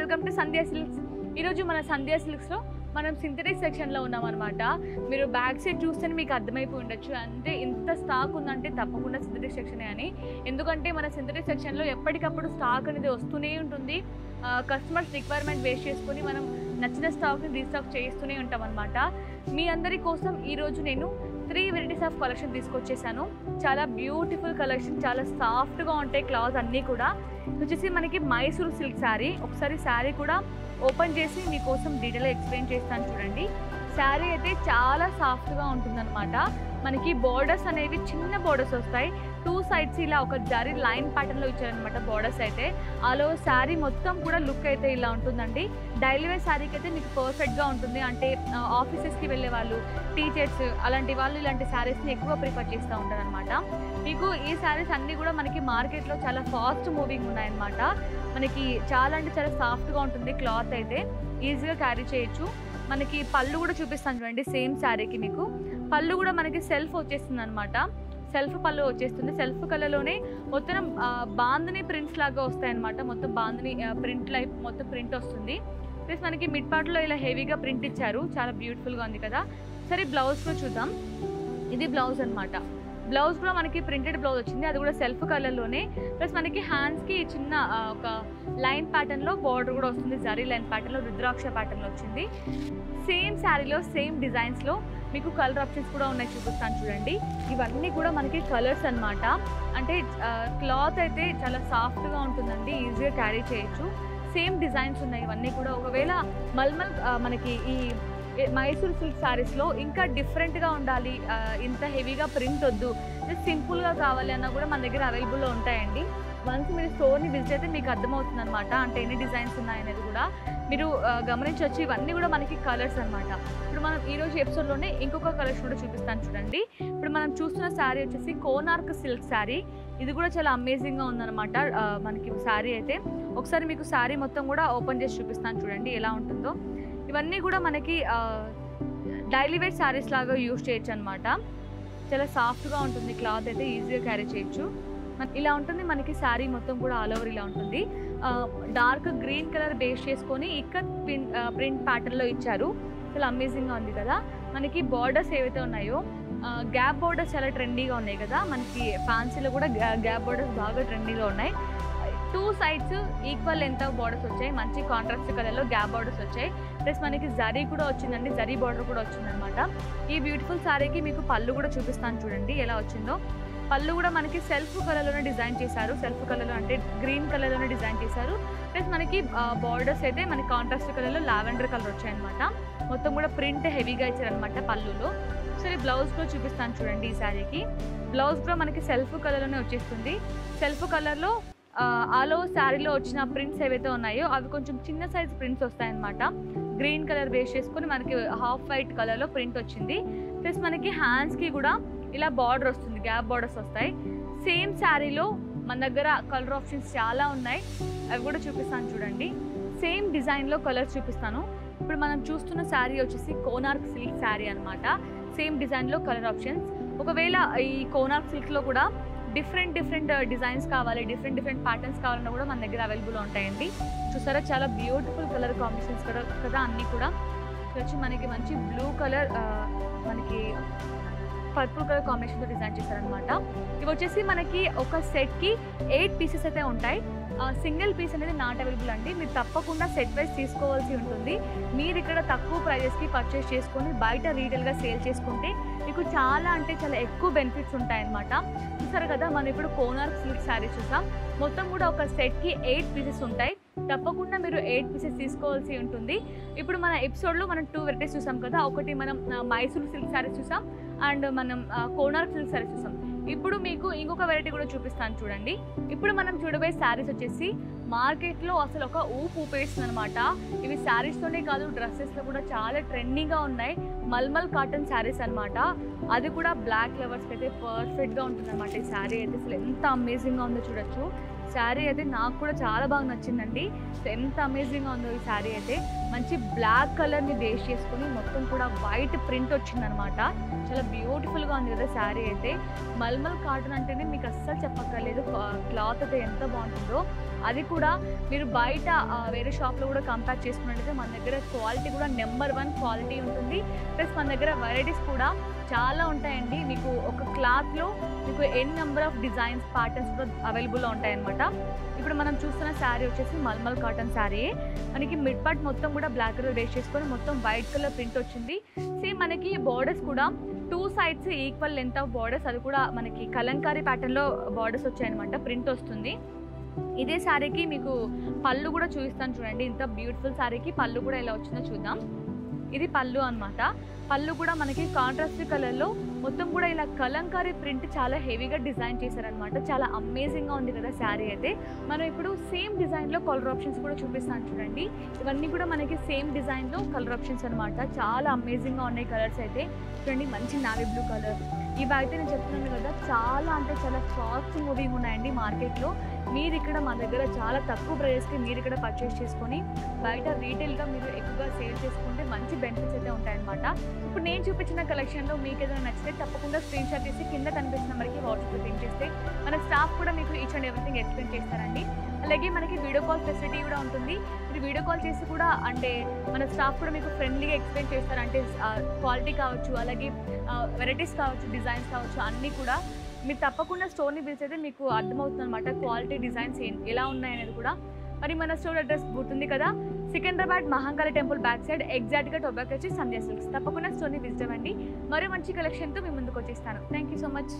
Welcome to Sandhya silks. ఈరోజు మన సంధ్యా సిల్క్స్లో మనం సింథటిక్ సెక్షన్లో ఉన్నామన్నమాట. మీరు బ్యాక్ సైడ్ చూస్తేనే మీకు అర్థమైపోయి ఉండొచ్చు, అంటే ఇంత స్టాక్ ఉందంటే తప్పకుండా సింథటిక్ సెక్షనే అని. ఎందుకంటే మన సింథటిక్ సెక్షన్లో ఎప్పటికప్పుడు స్టాక్ అనేది వస్తూనే ఉంటుంది. కస్టమర్స్ రిక్వైర్మెంట్ బేస్ చేసుకొని మనం నచ్చిన స్టాక్ని రీస్టాక్ చేస్తూనే ఉంటాం అనమాట. మీ అందరి కోసం ఈరోజు నేను 3 వెరైటీస్ ఆఫ్ కలెక్షన్ తీసుకొచ్చేసాను. చాలా బ్యూటిఫుల్ కలెక్షన్, చాలా సాఫ్ట్గా ఉంటాయి క్లాత్ అన్నీ కూడా. వచ్చేసి మనకి మైసూర్ సిల్క్ శారీ. ఒకసారి శారీ కూడా ఓపెన్ చేసి మీకోసం డీటెయిల్గా ఎక్స్ప్లెయిన్ చేస్తాను చూడండి. శారీ అయితే చాలా సాఫ్ట్గా ఉంటుందన్నమాట. మనకి బోర్డర్స్ అనేవి చిన్న బోర్డర్స్ వస్తాయి. 2 సైడ్స్ ఇలా ఒక జరీ లైన్ ప్యాటర్న్లో ఇచ్చారనమాట బోర్డర్స్ అయితే. అలో శారీ మొత్తం కూడా లుక్ అయితే ఇలా ఉంటుందండి. డైలీ వేర్ శారీకి అయితే మీకు పర్ఫెక్ట్గా ఉంటుంది. అంటే ఆఫీసెస్కి వెళ్ళే వాళ్ళు, టీచర్స్ అలాంటి వాళ్ళు ఇలాంటి శారీస్ని ఎక్కువ ప్రిఫర్ చేస్తూ ఉంటారనమాట. మీకు ఈ శారీస్ అన్నీ కూడా మనకి మార్కెట్లో చాలా ఫాస్ట్ మూవింగ్ ఉన్నాయన్నమాట. మనకి చాలా అంటే చాలా సాఫ్ట్గా ఉంటుంది క్లాత్ అయితే, ఈజీగా క్యారీ చేయొచ్చు. మనకి పళ్ళు కూడా చూపిస్తాను చూడండి. సేమ్ శారీకి మీకు పళ్ళు కూడా మనకి సెల్ఫ్ వచ్చేస్తుంది అనమాట. సెల్ఫ్ పళ్ళు వచ్చేస్తుంది. సెల్ఫ్ కలర్లోనే మొత్తం బాందని ప్రింట్స్ లాగా వస్తాయన్నమాట. మొత్తం బాందని ప్రింట్ లైఫ్ మొత్తం ప్రింట్ వస్తుంది. ప్లస్ మనకి మిడ్ పార్ట్లో ఇలా హెవీగా ప్రింట్ ఇచ్చారు, చాలా బ్యూటిఫుల్గా ఉంది కదా. సరే బ్లౌజ్లో చూద్దాం. ఇది బ్లౌజ్ అనమాట. బ్లౌజ్ కూడా మనకి ప్రింటెడ్ బ్లౌజ్ వచ్చింది, అది కూడా సెల్ఫ్ కలర్లోనే. ప్లస్ మనకి హ్యాండ్స్కి చిన్న ఒక లైన్ ప్యాటర్న్లో బార్డర్ కూడా వస్తుంది. జరీ లైన్ ప్యాటర్న్లో రుద్రాక్ష ప్యాటర్న్లో వచ్చింది. సేమ్ శారీలో సేమ్ డిజైన్స్లో మీకు కలర్ ఆప్షన్స్ కూడా ఉన్నాయి, చూపిస్తాను చూడండి. ఇవన్నీ కూడా మనకి కలర్స్ అనమాట. అంటే క్లాత్ అయితే చాలా సాఫ్ట్గా ఉంటుందండి, ఈజీగా క్యారీ చేయొచ్చు. సేమ్ డిజైన్స్ ఉన్నాయి ఇవన్నీ కూడా. ఒకవేళ మల్మల్ మనకి ఈ మైసూర్ సిల్క్ శారీస్లో ఇంకా డిఫరెంట్గా ఉండాలి, ఇంత హెవీగా ప్రింట్ వద్దు, సింపుల్గా కావాలి అన్నా కూడా మన దగ్గర అవైలబుల్లో ఉంటాయండి. వన్స్ మీరు స్టోర్ని విజిట్ అయితే మీకు అర్థమవుతుంది అనమాట, అంటే ఎన్ని డిజైన్స్ ఉన్నాయనేది కూడా మీరు గమనించవచ్చు. ఇవన్నీ కూడా మనకి కలర్స్ అనమాట. ఇప్పుడు మనం ఈరోజు ఎపిసోడ్లోనే ఇంకొక కలర్స్ కూడా చూపిస్తాను చూడండి. ఇప్పుడు మనం చూస్తున్న శారీ వచ్చేసి కోనార్క్ సిల్క్ శారీ. ఇది కూడా చాలా అమేజింగ్గా ఉందన్నమాట మనకి శారీ అయితే. ఒకసారి మీకు శారీ మొత్తం కూడా ఓపెన్ చేసి చూపిస్తాను చూడండి ఎలా ఉంటుందో. ఇవన్నీ కూడా మనకి డైలీ వేర్ శారీస్ లాగా యూజ్ చేయొచ్చు అనమాట. చాలా సాఫ్ట్గా ఉంటుంది క్లాత్ అయితే, ఈజీగా క్యారీ చేయొచ్చు. ఇలా ఉంటుంది మనకి శారీ మొత్తం కూడా ఆల్ ఓవర్ ఇలా ఉంటుంది. డార్క్ గ్రీన్ కలర్ బేస్ చేసుకొని ఇక్కత్ ప్రింట్ ప్యాటర్న్లో ఇచ్చారు. చాలా అమేజింగ్గా ఉంది కదా. మనకి బార్డర్స్ ఏవైతే ఉన్నాయో గ్యాప్ బార్డర్స్ చాలా ట్రెండీగా ఉన్నాయి కదా. మనకి ఫ్యాన్సీలో కూడా గ్యాప్ బార్డర్స్ బాగా ట్రెండీగా ఉన్నాయి. 2 sides equal length of borders వచ్చాయి. మంచి కాంట్రాస్ట్ కలర్లో గ్యాప్ బార్డర్స్ వచ్చాయి. ప్లస్ మనకి జరీ కూడా వచ్చిందండి, జరీ బార్డర్ కూడా వచ్చిందనమాట. ఈ బ్యూటిఫుల్ శారీకి మీకు పళ్ళు కూడా చూపిస్తాను చూడండి ఎలా వచ్చిందో. పళ్ళు కూడా మనకి సెల్ఫ్ కలర్లోనే డిజైన్ చేశారు. సెల్ఫ్ కలర్లో అంటే గ్రీన్ కలర్లోనే డిజైన్ చేశారు. ప్లస్ మనకి బార్డర్స్ అయితే మనకి కాంట్రాస్ట్ కలర్లో లావెండర్ కలర్ వచ్చాయన్నమాట. మొత్తం కూడా ప్రింట్ హెవీగా ఇచ్చారనమాట పళ్ళులో. సరే బ్లౌజ్ కూడా చూపిస్తాను చూడండి. ఈ శారీకి బ్లౌజ్ కూడా మనకి సెల్ఫ్ కలర్లోనే వచ్చేస్తుంది. సెల్ఫ్ కలర్లో ఆల్ ఓవర్ శారీలో వచ్చిన ప్రింట్స్ ఏవైతే ఉన్నాయో అవి కొంచెం చిన్న సైజ్ ప్రింట్స్ వస్తాయన్నమాట. గ్రీన్ కలర్ బేస్ చేసుకుని మనకి హాఫ్ వైట్ కలర్లో ప్రింట్ వచ్చింది. ప్లస్ మనకి హ్యాండ్స్కి కూడా ఇలా బార్డర్ వస్తుంది, గ్యాప్ బార్డర్స్ వస్తాయి. సేమ్ శారీలో మన దగ్గర కలర్ ఆప్షన్స్ చాలా ఉన్నాయి, అవి కూడా చూపిస్తాను చూడండి. సేమ్ డిజైన్లో కలర్స్ చూపిస్తాను. ఇప్పుడు మనం చూస్తున్న శారీ వచ్చేసి కోనార్క్ సిల్క్ శారీ అనమాట. సేమ్ డిజైన్లో కలర్ ఆప్షన్స్. ఒకవేళ ఈ కోనార్క్ సిల్క్లో కూడా డిఫరెంట్ డిజైన్స్ కావాలి, డిఫరెంట్ ప్యాటర్న్స్ కావాలన్నా కూడా మన దగ్గర అవైలబుల్ ఉంటాయండి. చూసారా చాలా బ్యూటిఫుల్ కలర్ కాంబినేషన్స్ కదా అన్నీ కూడా. వచ్చి మనకి మంచి బ్లూ కలర్, మనకి పర్పుల్ కలర్ కాంబినేషన్తో డిజైన్ చేశారనమాట. ఇవి వచ్చేసి మనకి ఒక సెట్కి 8 పీసెస్ అయితే ఉంటాయి. సింగిల్ పీస్ అనేది నాట్ అవైలబుల్ అండి. మీరు తప్పకుండా సెట్ వైజ్ తీసుకోవాల్సి ఉంటుంది. మీరు ఇక్కడ తక్కువ ప్రైజెస్కి పర్చేస్ చేసుకొని బయట రీటైల్గా సేల్ చేసుకుంటే మీకు చాలా అంటే చాలా ఎక్కువ బెనిఫిట్స్ ఉంటాయన్నమాట. చూసారు కదా, మనం ఇప్పుడు కోనార్క్ సిల్క్ శారీస్ చూసాం. మొత్తం కూడా ఒక సెట్కి 8 పీసెస్ ఉంటాయి. తప్పకుండా మీరు 8 పీసెస్ తీసుకోవాల్సి ఉంటుంది. ఇప్పుడు మన ఎపిసోడ్లో మనం 2 వెరైటీస్ చూసాం కదా. ఒకటి మనం మైసూర్ సిల్క్ శారీస్ చూసాం, అండ్ మనం కోనార్క్ సిల్క్ శారీస్ చూసాం. ఇప్పుడు మీకు ఇంకొక వెరైటీ కూడా చూపిస్తాను చూడండి. ఇప్పుడు మనం చూడబోయే శారీస్ వచ్చేసి మార్కెట్లో అసలు ఒక ఊపేస్తుంది అనమాట. ఇవి శారీస్తోనే కాదు, డ్రెస్సెస్లో కూడా చాలా ట్రెండింగ్గా ఉన్నాయి. మల్మల్ కాటన్ శారీస్ అనమాట. అది కూడా బ్లాక్ లవర్స్కి అయితే పర్ఫెక్ట్గా ఉంటుంది అనమాట. ఈ శారీ అయితే అసలు ఎంత అమేజింగ్గా ఉందో చూడొచ్చు. శారీ అయితే నాకు కూడా చాలా బాగా నచ్చిందండి. ఎంత అమేజింగ్గా ఉందో ఈ శారీ అయితే. మంచి బ్లాక్ కలర్ని బేస్ చేసుకుని మొత్తం కూడా వైట్ ప్రింట్ వచ్చిందనమాట. చాలా బ్యూటిఫుల్గా ఉంది కదా శారీ అయితే. మల్మల్ కాటన్ అంటేనే మీకు అస్సలు చెప్పక్కర్లేదు, క్లాత్ అయితే ఎంత బాగుంటుందో. అది కూడా మీరు బయట వేరే షాప్లో కూడా కంపేర్ చేసుకున్నట్లయితే మన దగ్గర క్వాలిటీ కూడా నెంబర్ 1 క్వాలిటీ ఉంటుంది. ప్లస్ మన దగ్గర వెరైటీస్ కూడా చాలా ఉంటాయండి. మీకు ఒక క్లాత్లో మీకు ఎన్ నెంబర్ ఆఫ్ డిజైన్స్ ప్యాటర్న్స్ కూడా అవైలబుల్లో ఉంటాయన్నమాట. ఇప్పుడు మనం చూస్తున్న శారీ వచ్చేసి మల్మల్ కాటన్ శారీ. మనకి మిడ్ పార్ట్ మొత్తం కూడా బ్లాక్ కలర్ బేస్ చేసుకొని మొత్తం వైట్ కలర్ ప్రింట్ వచ్చింది. సేమ్ మనకి బార్డర్స్ కూడా 2 sides equal length of borders, అది కూడా మనకి కలంకారీ ప్యాటర్న్లో బార్డర్స్ వచ్చాయన్నమాట, ప్రింట్ వస్తుంది. ఇదే శారీకి మీకు పళ్ళు కూడా చూపిస్తాను చూడండి. ఇంత బ్యూటిఫుల్ శారీకి పళ్ళు కూడా ఎలా వచ్చిందో చూద్దాం. ఇది పళ్ళు అన్నమాట. పళ్ళు కూడా మనకి కాంట్రాస్ట్ కలర్లో మొత్తం కూడా ఇలా కలంకారీ ప్రింట్ చాలా హెవీగా డిజైన్ చేశారనమాట. చాలా అమేజింగ్గా ఉంది కదా శారీ అయితే. మనం ఇప్పుడు సేమ్ డిజైన్లో కలర్ ఆప్షన్స్ కూడా చూపిస్తాను చూడండి. ఇవన్నీ కూడా మనకి సేమ్ డిజైన్లో కలర్ ఆప్షన్స్ అనమాట. చాలా అమేజింగ్గా ఉన్నాయి కలర్స్ అయితే. చూడండి, మంచి నావీ బ్లూ కలర్. ఇవి అయితే నేను చెప్తున్నాను కదా, చాలా అంటే చాలా ఫాస్ట్ మూవింగ్ ఉన్నాయండి మార్కెట్లో. మీరు ఇక్కడ మా దగ్గర చాలా తక్కువ ప్రైస్కి మీరు ఇక్కడ పర్చేస్ చేసుకొని బయట రీటైల్గా మీరు ఎక్కువగా సేల్ చేసుకుంటే మంచి బెనిఫిట్స్ అయితే ఉంటాయన్నమాట. ఇప్పుడు నేను చూపించిన కలెక్షన్లో మీకు ఏదైనా నచ్చితే తప్పకుండా స్క్రీన్ షాట్ తీసి కింద కనిపిస్తున్న నెంబర్కి వాట్సాప్లో పింక్ చేస్తే మన స్టాఫ్ కూడా మీకు ఈచ్ అండ్ ఎవ్రీథింగ్ ఎక్స్ప్లెయిన్ చేస్తారండి. అలాగే మనకి వీడియో కాల్ ఫెసిలిటీ కూడా ఉంటుంది. మీరు వీడియో కాల్ చేసి కూడా అంటే మన స్టాఫ్ కూడా మీకు ఫ్రెండ్లీగా ఎక్స్ప్లెయిన్ చేస్తారు. అంటే క్వాలిటీ కావచ్చు, అలాగే వెరైటీస్ కావచ్చు, డిజైన్స్ కావచ్చు, అన్నీ కూడా మీరు తప్పకుండా స్టోర్ని విజిట్ అయితే మీకు అర్థమవుతుంది అనమాట. క్వాలిటీ డిజైన్స్ ఎలా ఉన్నాయనేది కూడా. మరి మన స్టోర్ అడ్రస్ గుర్తుంది కదా, Secunderabad Mahankali temple back side ఎగ్జాక్ట్గా టొబాకో వచ్చి సంధ్యా సిల్క్స్. తప్పకుండా స్టోర్ని విజిట్ అవ్వండి. మరో మంచి కలెక్షన్తో మీ ముందుకు వచ్చేస్తాను. Thank you so much.